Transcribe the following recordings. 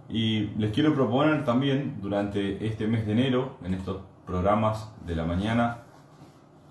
Y les quiero proponer también durante este mes de enero, en estos programas de la mañana,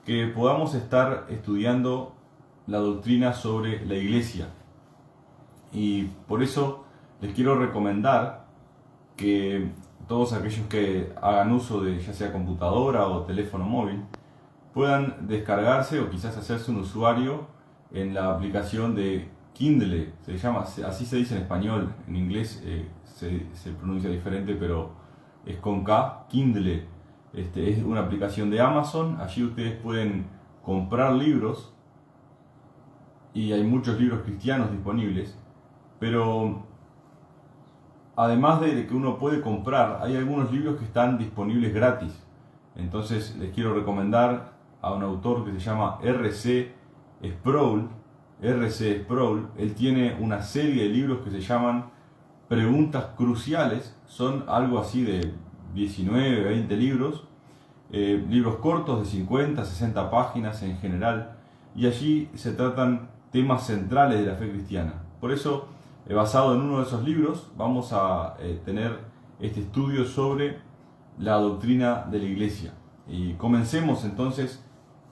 que podamos estar estudiando la doctrina sobre la iglesia. Y por eso les quiero recomendar que todos aquellos que hagan uso de ya sea computadora o teléfono móvil puedan descargarse o quizás hacerse un usuario en la aplicación de Kindle. Se llama, así se dice en español, en inglés se pronuncia diferente, pero es con K, Kindle. Es una aplicación de Amazon. Allí ustedes pueden comprar libros y hay muchos libros cristianos disponibles, pero además de que uno puede comprar, hay algunos libros que están disponibles gratis. Entonces les quiero recomendar a un autor que se llama R.C. Sproul. R.C. Sproul, él tiene una serie de libros que se llaman Preguntas Cruciales. Son algo así de 19, 20 libros, libros cortos de 50, 60 páginas en general, y allí se tratan temas centrales de la fe cristiana. Por eso, basado en uno de esos libros, vamos a tener este estudio sobre la doctrina de la iglesia. Y comencemos entonces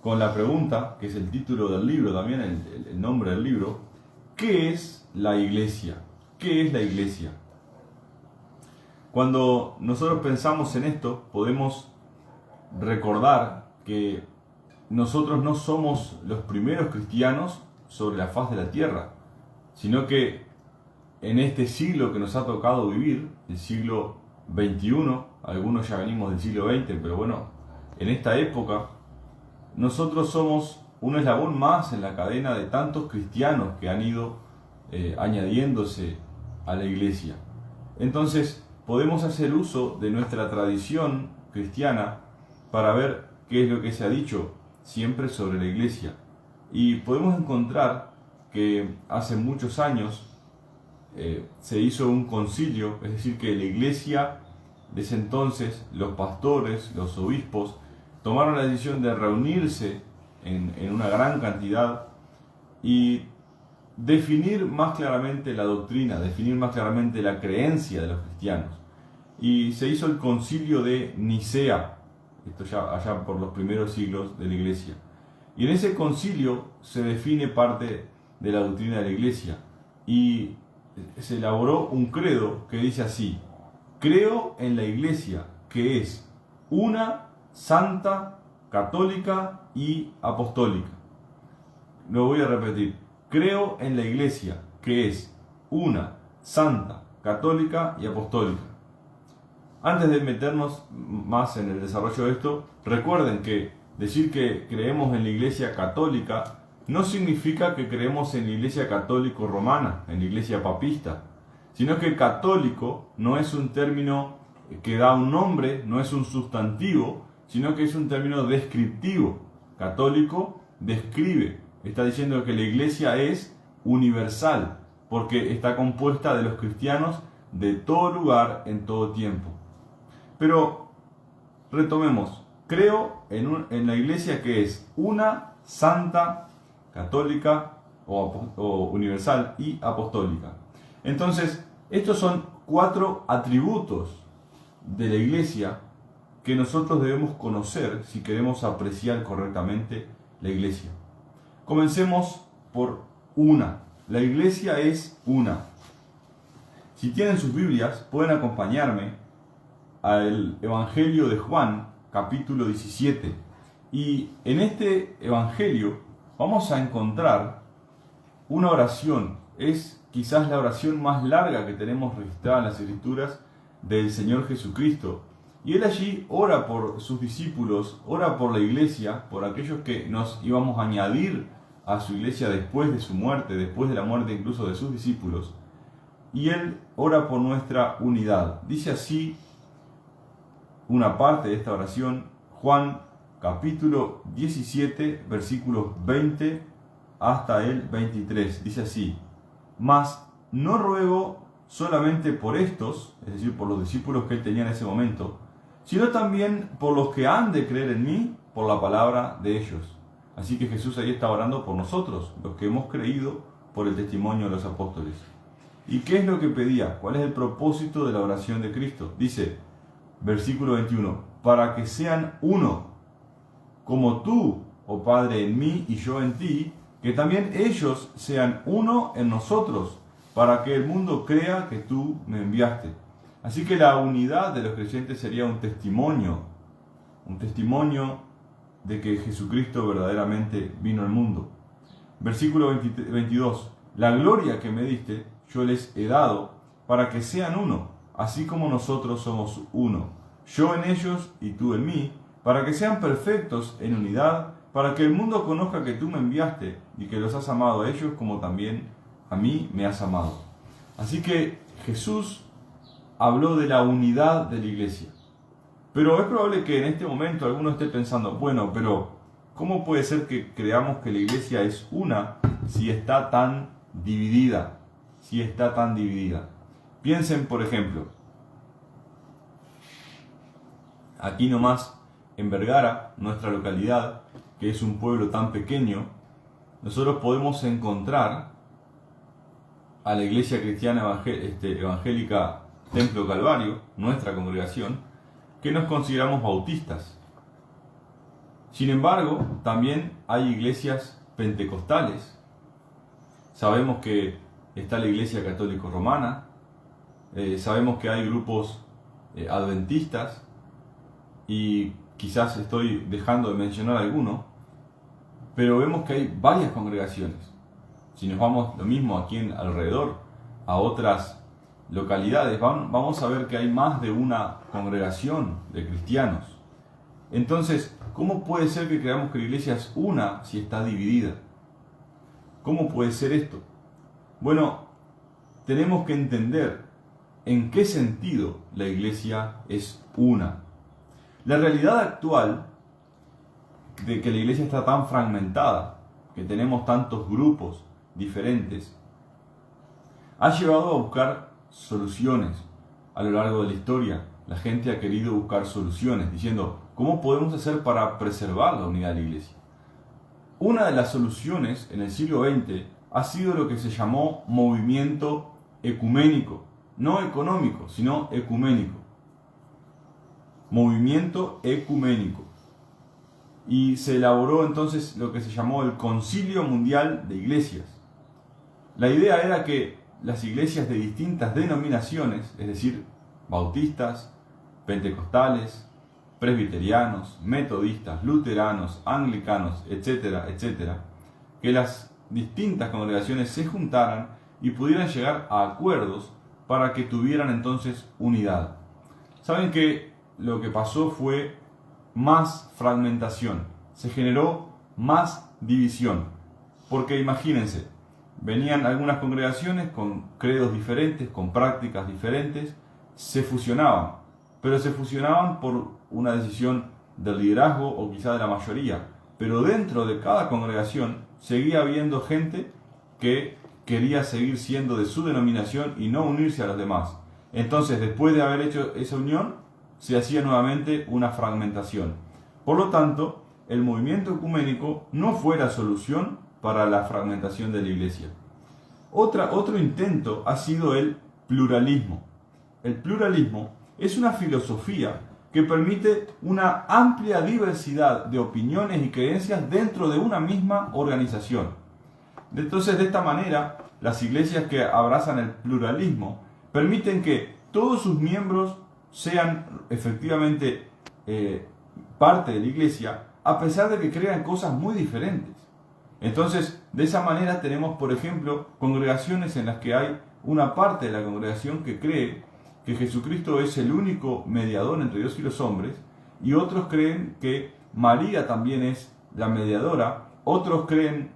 con la pregunta, que es el título del libro, también el nombre del libro: ¿qué es la iglesia? ¿Qué es la iglesia? Cuando nosotros pensamos en esto, podemos recordar que nosotros no somos los primeros cristianos sobre la faz de la tierra, sino que en este siglo que nos ha tocado vivir, el siglo XXI, algunos ya venimos del siglo XX, pero bueno, en esta época, nosotros somos un eslabón más en la cadena de tantos cristianos que han ido añadiéndose a la iglesia. Entonces, podemos hacer uso de nuestra tradición cristiana para ver qué es lo que se ha dicho siempre sobre la iglesia. Y podemos encontrar que hace muchos años se hizo un concilio, es decir, que la iglesia de ese entonces, los pastores, los obispos, tomaron la decisión de reunirse en una gran cantidad y definir más claramente la doctrina, definir más claramente la creencia de los cristianos. Y se hizo el concilio de Nicea, esto ya allá por los primeros siglos de la iglesia. Y en ese concilio se define parte de la doctrina de la iglesia y se elaboró un credo que dice así: creo en la iglesia, que es una, santa, católica y apostólica. Lo voy a repetir: creo en la iglesia, que es una, santa, católica y apostólica. Antes de meternos más en el desarrollo de esto, recuerden que decir que creemos en la iglesia católica no significa que creemos en la iglesia católico-romana, en la iglesia papista, sino que católico no es un término que da un nombre, no es un sustantivo, sino que es un término descriptivo. Católico describe, está diciendo que la iglesia es universal, porque está compuesta de los cristianos de todo lugar, en todo tiempo. Pero retomemos: creo en la iglesia que es una, santa, católica o universal y apostólica. Entonces, estos son 4 atributos de la iglesia que nosotros debemos conocer si queremos apreciar correctamente la iglesia. Comencemos por una. La iglesia es una. Si tienen sus Biblias, pueden acompañarme al Evangelio de Juan, capítulo 17. Y en este Evangelio vamos a encontrar una oración. Es quizás la oración más larga que tenemos registrada en las Escrituras del Señor Jesucristo. Y Él allí ora por sus discípulos, ora por la iglesia, por aquellos que nos íbamos a añadir a su iglesia después de su muerte, después de la muerte incluso de sus discípulos. Y Él ora por nuestra unidad. Dice así una parte de esta oración, Juan capítulo 17, versículos 20 hasta el 23. Dice así: mas no ruego solamente por estos, es decir, por los discípulos que Él tenía en ese momento, sino también por los que han de creer en mí por la palabra de ellos. Así que Jesús ahí está orando por nosotros, los que hemos creído por el testimonio de los apóstoles. ¿Y qué es lo que pedía? ¿Cuál es el propósito de la oración de Cristo? Dice, versículo 21, para que sean uno, como tú, oh Padre, en mí y yo en ti, que también ellos sean uno en nosotros, para que el mundo crea que tú me enviaste. Así que la unidad de los creyentes sería un testimonio de que Jesucristo verdaderamente vino al mundo. Versículo 22, la gloria que me diste, yo les he dado, para que sean uno, así como nosotros somos uno, yo en ellos y tú en mí, para que sean perfectos en unidad, para que el mundo conozca que tú me enviaste y que los has amado a ellos como también a mí me has amado. Así que Jesús habló de la unidad de la iglesia. Pero es probable que en este momento alguno esté pensando, bueno, pero ¿cómo puede ser que creamos que la iglesia es una si está tan dividida? Piensen, por ejemplo, aquí nomás en Vergara, nuestra localidad, que es un pueblo tan pequeño, nosotros podemos encontrar a la iglesia cristiana evangélica Templo Calvario, nuestra congregación, que nos consideramos bautistas. Sin embargo, también hay iglesias pentecostales. Sabemos que está la Iglesia Católica Romana, sabemos que hay grupos adventistas, y quizás estoy dejando de mencionar alguno, pero vemos que hay varias congregaciones. Si nos vamos lo mismo aquí alrededor, a otras localidades, vamos a ver que hay más de una congregación de cristianos. Entonces, ¿cómo puede ser que creamos que la iglesia es una si está dividida? ¿Cómo puede ser esto? Bueno, tenemos que entender en qué sentido la iglesia es una. La realidad actual de que la iglesia está tan fragmentada, que tenemos tantos grupos diferentes, ha llevado a buscar soluciones a lo largo de la historia. La gente ha querido buscar soluciones, diciendo, ¿cómo podemos hacer para preservar la unidad de la iglesia? Una de las soluciones en el siglo XX ha sido lo que se llamó movimiento ecuménico, no económico, sino ecuménico. Movimiento ecuménico. Y se elaboró entonces lo que se llamó el Concilio Mundial de Iglesias. La idea era que las iglesias de distintas denominaciones, es decir, bautistas, pentecostales, presbiterianos, metodistas, luteranos, anglicanos, etcétera, etcétera, que las distintas congregaciones se juntaran y pudieran llegar a acuerdos para que tuvieran entonces unidad. Saben que lo que pasó fue más fragmentación, se generó más división, porque imagínense, venían algunas congregaciones con credos diferentes, con prácticas diferentes, se fusionaban, pero se fusionaban por una decisión del liderazgo o quizá de la mayoría, pero dentro de cada congregación seguía habiendo gente que quería seguir siendo de su denominación y no unirse a los demás. Entonces, después de haber hecho esa unión, se hacía nuevamente una fragmentación. Por lo tanto, el movimiento ecuménico no fue la solución para la fragmentación de la iglesia. Otro intento ha sido el pluralismo. El pluralismo es una filosofía que permite una amplia diversidad de opiniones y creencias dentro de una misma organización. Entonces, de esta manera, las iglesias que abrazan el pluralismo permiten que todos sus miembros sean efectivamente parte de la iglesia, a pesar de que crean cosas muy diferentes. Entonces, de esa manera tenemos, por ejemplo, congregaciones en las que hay una parte de la congregación que cree que Jesucristo es el único mediador entre Dios y los hombres, y otros creen que María también es la mediadora, otros creen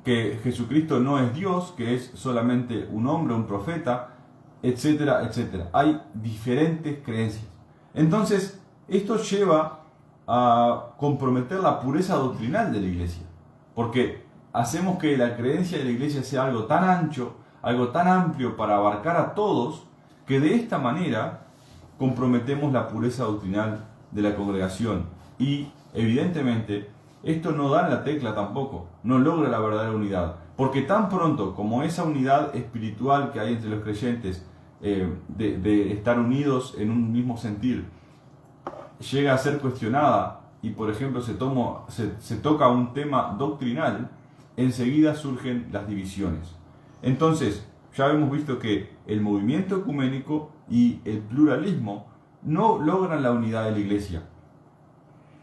que Jesucristo no es Dios, que es solamente un hombre, un profeta, etcétera, etcétera. Hay diferentes creencias. Entonces, esto lleva a comprometer la pureza doctrinal de la iglesia, porque hacemos que la creencia de la iglesia sea algo tan ancho, algo tan amplio para abarcar a todos, que de esta manera comprometemos la pureza doctrinal de la congregación. Y evidentemente esto no da en la tecla tampoco, no logra la verdadera unidad, Porque tan pronto como esa unidad espiritual que hay entre los creyentes, de estar unidos en un mismo sentir, llega a ser cuestionada y por ejemplo se toca un tema doctrinal, enseguida surgen las divisiones. Entonces, ya hemos visto que el movimiento ecuménico y el pluralismo no logran la unidad de la iglesia.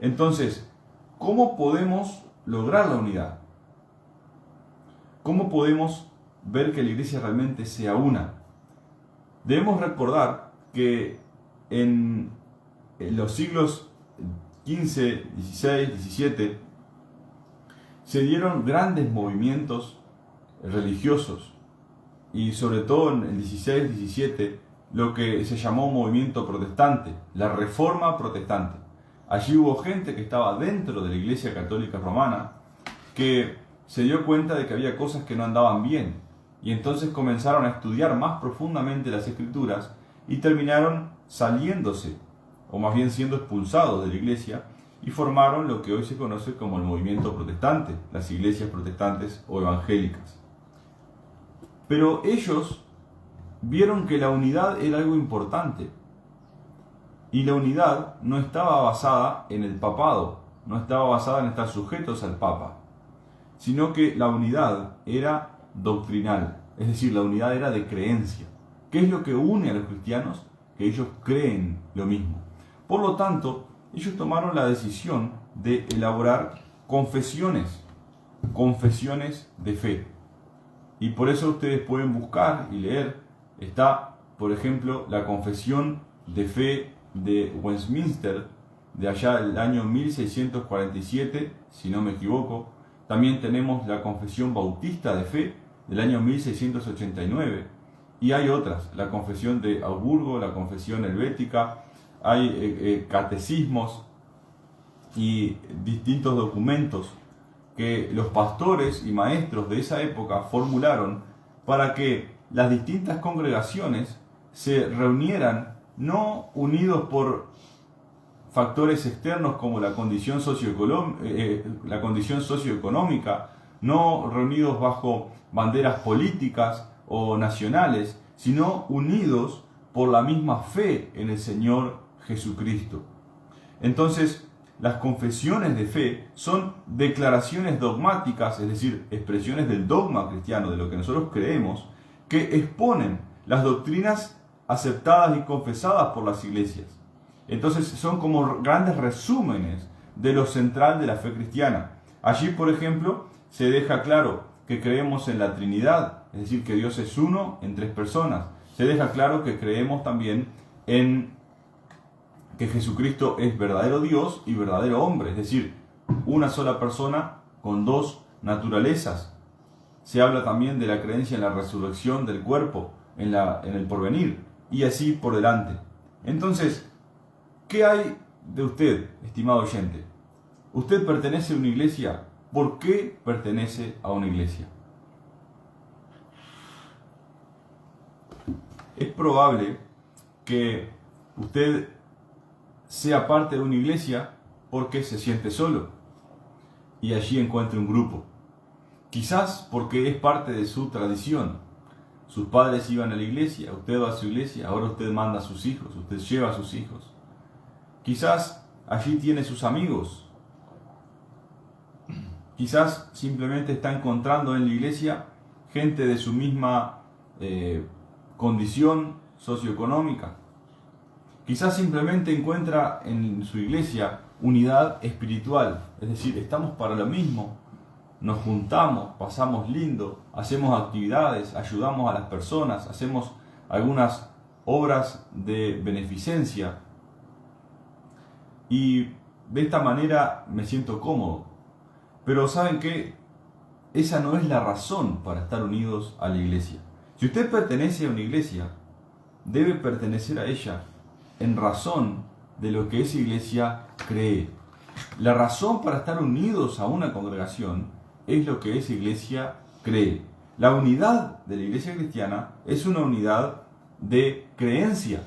Entonces, ¿cómo podemos lograr la unidad? ¿Cómo podemos ver que la iglesia realmente sea una? Debemos recordar que en los siglos XV, XVI, XVII se dieron grandes movimientos religiosos y sobre todo en el XVI, XVII lo que se llamó movimiento protestante, la Reforma Protestante. Allí hubo gente que estaba dentro de la Iglesia Católica Romana que se dio cuenta de que había cosas que no andaban bien y entonces comenzaron a estudiar más profundamente las Escrituras y terminaron saliéndose, o más bien siendo expulsados de la Iglesia, y formaron lo que hoy se conoce como el movimiento protestante, las iglesias protestantes o evangélicas. Pero ellos vieron que la unidad era algo importante, y la unidad no estaba basada en el papado, no estaba basada en estar sujetos al Papa, sino que la unidad era doctrinal, es decir, la unidad era de creencia. ¿Qué es lo que une a los cristianos? Que ellos creen lo mismo. Por lo tanto, ellos tomaron la decisión de elaborar confesiones de fe. Y por eso ustedes pueden buscar y leer, está, por ejemplo, la confesión de fe de Westminster, de allá del año 1647, si no me equivoco. También tenemos la confesión bautista de fe del año 1689. Y hay otras, la confesión de Augsburgo, la confesión helvética, hay catecismos y distintos documentos que los pastores y maestros de esa época formularon para que las distintas congregaciones se reunieran, no unidos por factores externos como la condición socioeconómica, no reunidos bajo banderas políticas o nacionales, sino unidos por la misma fe en el Señor Jesucristo. Entonces, las confesiones de fe son declaraciones dogmáticas, es decir, expresiones del dogma cristiano, de lo que nosotros creemos, que exponen las doctrinas aceptadas y confesadas por las iglesias. Entonces, son como grandes resúmenes de lo central de la fe cristiana. Allí, por ejemplo, se deja claro que creemos en la Trinidad, es decir, que Dios es uno en tres personas. Se deja claro que creemos también en que Jesucristo es verdadero Dios y verdadero hombre, es decir, una sola persona con dos naturalezas. Se habla también de la creencia en la resurrección del cuerpo, en el porvenir, y así por delante. Entonces, ¿qué hay de usted, estimado oyente? ¿Usted pertenece a una iglesia? ¿Por qué pertenece a una iglesia? Es probable que usted sea parte de una iglesia porque se siente solo y allí encuentre un grupo. Quizás porque es parte de su tradición. Sus padres iban a la iglesia, usted va a su iglesia, ahora usted manda a sus hijos, usted lleva a sus hijos. Quizás allí tiene sus amigos. Quizás simplemente está encontrando en la iglesia gente de su misma condición socioeconómica. Quizás simplemente encuentra en su iglesia unidad espiritual, es decir, estamos para lo mismo, nos juntamos, pasamos lindo, hacemos actividades, ayudamos a las personas, hacemos algunas obras de beneficencia y de esta manera me siento cómodo. Pero ¿saben qué? Esa no es la razón para estar unidos a la iglesia. Si usted pertenece a una iglesia, debe pertenecer a ella en razón de lo que esa iglesia cree. La razón para estar unidos a una congregación es lo que esa iglesia cree. La unidad de la iglesia cristiana es una unidad de creencia.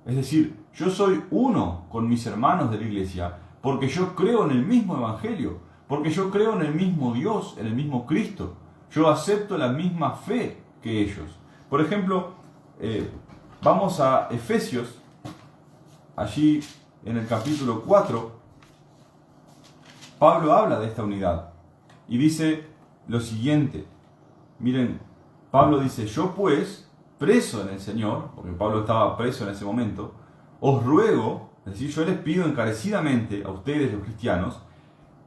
Es decir, yo soy uno con mis hermanos de la iglesia porque yo creo en el mismo evangelio, porque yo creo en el mismo Dios, en el mismo Cristo. Yo acepto la misma fe que ellos. Por ejemplo, vamos a Efesios, allí en el capítulo 4, Pablo habla de esta unidad y dice lo siguiente. Miren, Pablo dice: yo pues, preso en el Señor, porque Pablo estaba preso en ese momento, os ruego, es decir, yo les pido encarecidamente a ustedes los cristianos,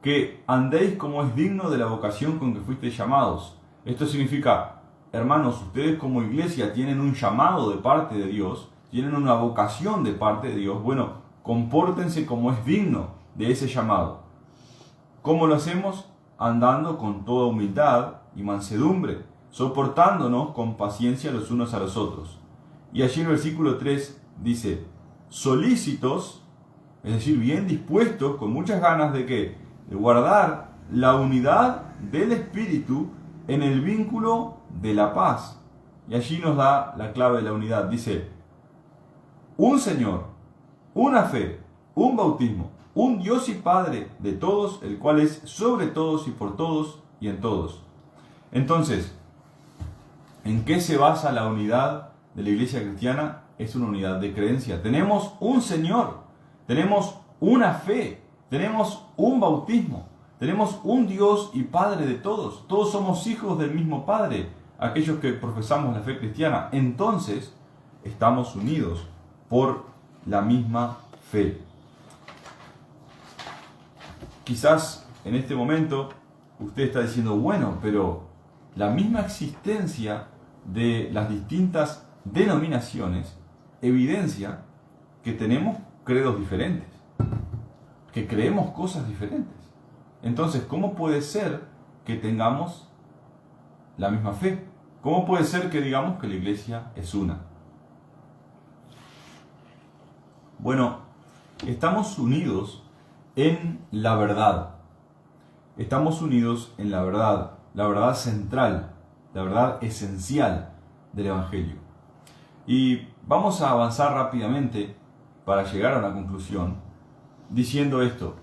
que andéis como es digno de la vocación con que fuisteis llamados. Esto significa, hermanos, ustedes como iglesia tienen un llamado de parte de Dios, tienen una vocación de parte de Dios. Bueno, compórtense como es digno de ese llamado. ¿Cómo lo hacemos? Andando con toda humildad y mansedumbre, soportándonos con paciencia los unos a los otros. Y allí en el versículo 3 dice: solícitos, es decir, bien dispuestos, con muchas ganas de ¿qué? De guardar la unidad del Espíritu en el vínculo de la paz. Y allí nos da la clave de la unidad. Dice: un Señor, una fe, un bautismo, un Dios y Padre de todos, el cual es sobre todos y por todos y en todos. Entonces, ¿en qué se basa la unidad de la iglesia cristiana? Es una unidad de creencia. Tenemos un Señor, tenemos una fe, tenemos un bautismo, tenemos un Dios y Padre de todos. Todos somos hijos del mismo Padre, aquellos que profesamos la fe cristiana. Entonces, estamos unidos por la misma fe. Quizás en este momento usted está diciendo: bueno, pero la misma existencia de las distintas denominaciones evidencia que tenemos credos diferentes, que creemos cosas diferentes. Entonces, ¿cómo puede ser que tengamos la misma fe? ¿Cómo puede ser que digamos que la iglesia es una? Bueno, estamos unidos en la verdad. Estamos unidos en la verdad central, la verdad esencial del Evangelio. Y vamos a avanzar rápidamente para llegar a una conclusión diciendo esto: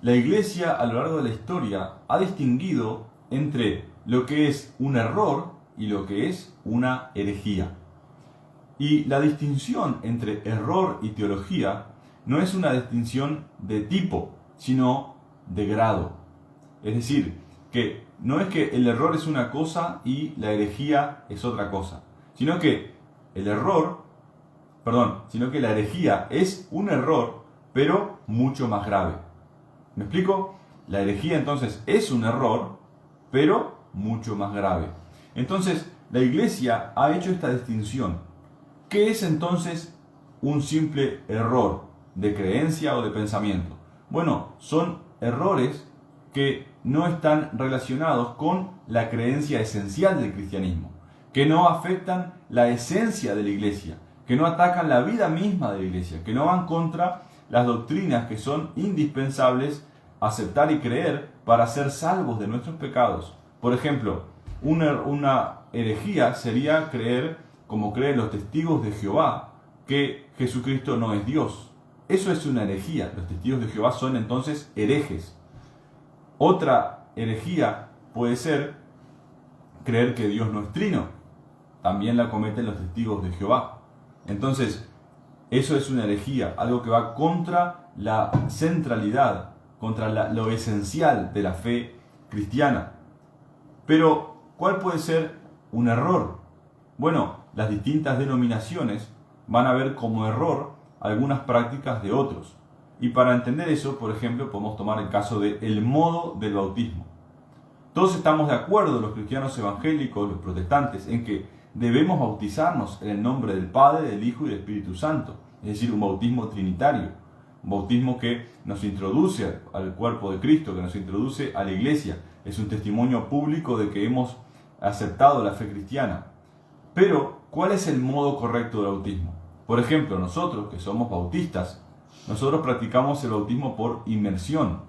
la Iglesia a lo largo de la historia ha distinguido entre lo que es un error y lo que es una herejía. Y la distinción entre error y teología no es una distinción de tipo, sino de grado. Es decir, que no es que el error es una cosa y la herejía es otra cosa, sino que la herejía es un error, pero mucho más grave. ¿Me explico? La herejía entonces es un error, pero mucho más grave. Entonces, la Iglesia ha hecho esta distinción. ¿Qué es entonces un simple error de creencia o de pensamiento? Bueno, son errores que no están relacionados con la creencia esencial del cristianismo, que no afectan la esencia de la Iglesia, que no atacan la vida misma de la Iglesia, que no van contra las doctrinas que son indispensables aceptar y creer para ser salvos de nuestros pecados. Por ejemplo, una herejía sería creer, como creen los testigos de Jehová, que Jesucristo no es Dios. Eso es una herejía. Los testigos de Jehová son entonces herejes. Otra herejía puede ser creer que Dios no es trino. También la cometen los testigos de Jehová. Entonces, eso es una herejía, algo que va contra la centralidad, contra lo esencial de la fe cristiana. Pero, ¿cuál puede ser un error? Bueno, las distintas denominaciones van a ver como error algunas prácticas de otros. Y para entender eso, por ejemplo, podemos tomar el caso del modo del bautismo. Todos estamos de acuerdo, los cristianos evangélicos, los protestantes, en que debemos bautizarnos en el nombre del Padre, del Hijo y del Espíritu Santo. Es decir, un bautismo trinitario. Un bautismo que nos introduce al cuerpo de Cristo, que nos introduce a la iglesia. Es un testimonio público de que hemos aceptado la fe cristiana. Pero, ¿cuál es el modo correcto del bautismo? Por ejemplo, nosotros que somos bautistas, nosotros practicamos el bautismo por inmersión.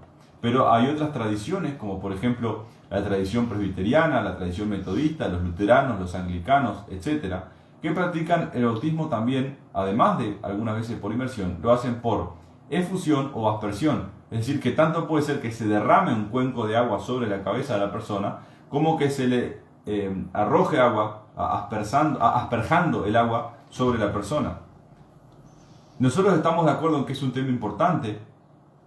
Pero hay otras tradiciones, como por ejemplo la tradición presbiteriana, la tradición metodista, los luteranos, los anglicanos, etc., que practican el bautismo también, además de algunas veces por inmersión, lo hacen por efusión o aspersión. Es decir, que tanto puede ser que se derrame un cuenco de agua sobre la cabeza de la persona, como que se le arroje agua, asperjando el agua sobre la persona. Nosotros estamos de acuerdo en que es un tema importante,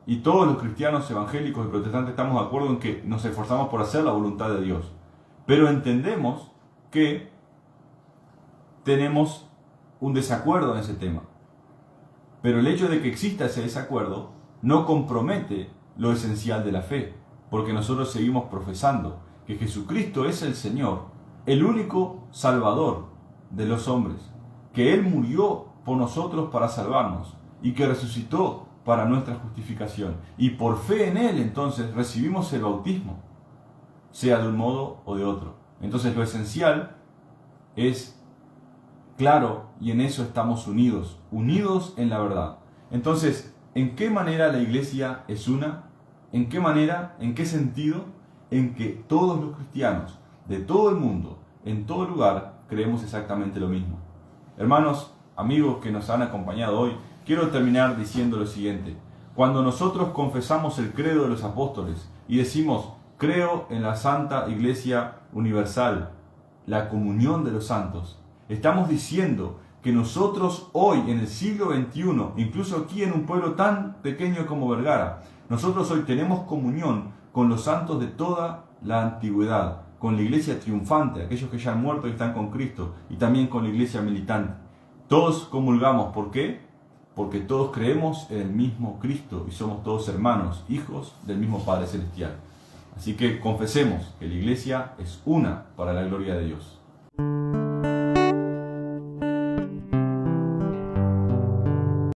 y todos los cristianos evangélicos y protestantes estamos de acuerdo en que nos esforzamos por hacer la voluntad de Dios. Pero entendemos que tenemos un desacuerdo en ese tema. Pero el hecho de que exista ese desacuerdo no compromete lo esencial de la fe, porque nosotros seguimos profesando que Jesucristo es el Señor, el único Salvador de los hombres, que Él murió por nosotros para salvarnos y que resucitó para nuestra justificación. Y por fe en Él, entonces, recibimos el bautismo, sea de un modo o de otro. Entonces, lo esencial es claro, y en eso estamos unidos en la verdad. Entonces, ¿en qué manera la iglesia es una? ¿En qué manera? ¿En qué sentido? En que todos los cristianos de todo el mundo, en todo lugar, creemos exactamente lo mismo. Hermanos, amigos que nos han acompañado hoy, quiero terminar diciendo lo siguiente. Cuando nosotros confesamos el credo de los apóstoles y decimos, creo en la Santa Iglesia Universal, la comunión de los santos, estamos diciendo que nosotros hoy, en el siglo XXI, incluso aquí en un pueblo tan pequeño como Vergara, nosotros hoy tenemos comunión con los santos de toda la antigüedad, con la iglesia triunfante, aquellos que ya han muerto y están con Cristo, y también con la iglesia militante. Todos comulgamos, ¿por qué? Porque todos creemos en el mismo Cristo y somos todos hermanos, hijos del mismo Padre Celestial. Así que confesemos que la iglesia es una para la gloria de Dios.